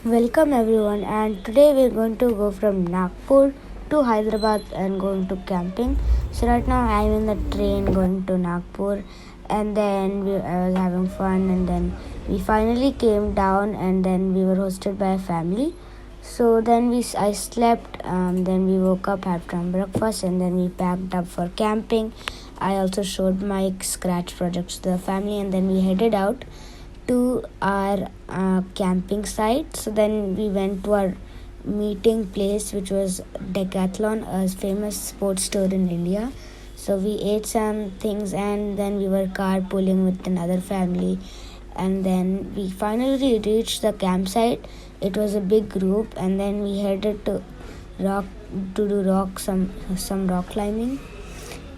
Welcome everyone, and today we're going to go from Nagpur to Hyderabad and going to camping. So right now I'm in the train going to Nagpur, and then I was having fun, and then we finally came down, and then we were hosted by a family. So then I slept, then we woke up, had some breakfast, and then we packed up for camping. I also showed my scratch projects to the family, and then we headed out to our camping site. So then we went to our meeting place, which was Decathlon, a famous sports store in India. So we ate some things, and then we were carpooling with another family, and then we finally reached the campsite. It was a big group, and then we headed to rock to do some rock climbing,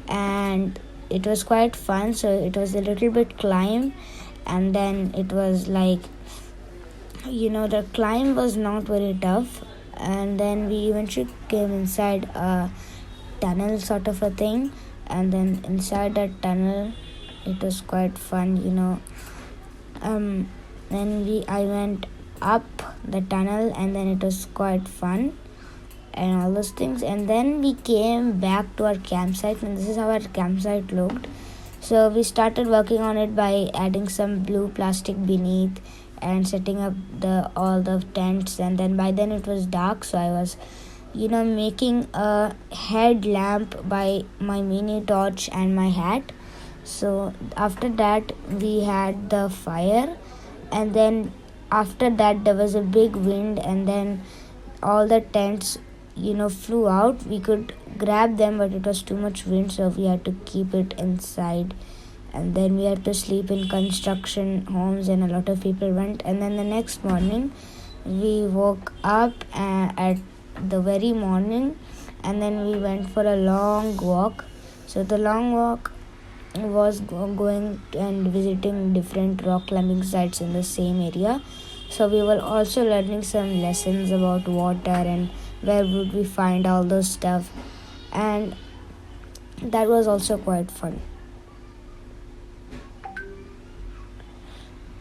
and it was quite fun. So it was a little bit climb, and then it was like, the climb was not very tough, and then we eventually came inside a tunnel sort of a thing, and then inside that tunnel it was quite fun. Then I went up the tunnel, and then it was quite fun and all those things, and then we came back to our campsite, and this is how our campsite looked. So we started working on it by adding some blue plastic beneath and setting up all the tents, and then by then it was dark, so I was making a headlamp by my mini torch and my hat. So after that we had the fire, and then after that there was a big wind, and then all the tents flew out. We could grab them, but it was too much wind, so we had to keep it inside. And then we had to sleep in construction homes, and a lot of people went. And then the next morning we woke up at the very morning, and then we went for a long walk. So the long walk was going and visiting different rock climbing sites in the same area. So we were also learning some lessons about water and where would we find all those stuff, and that was also quite fun.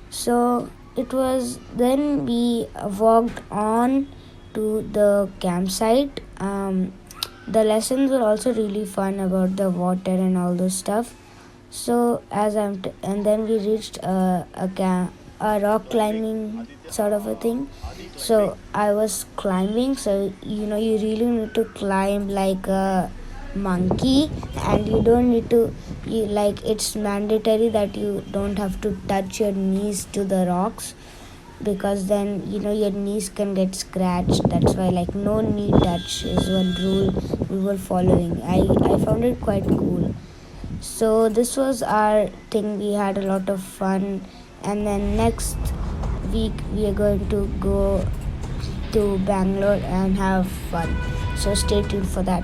So it was then we walked on to the campsite. The lessons were also really fun about the water and all those stuff. So and then we reached a rock climbing sort of a thing. So I was climbing. So you really need to climb like a monkey, and you don't need to it's mandatory that you don't have to touch your knees to the rocks, because then your knees can get scratched. That's why no knee touch is one rule we were following. I found it quite cool. So this was our thing. We had a lot of fun, and then next week we are going to go to Bangalore and have fun. So stay tuned for that.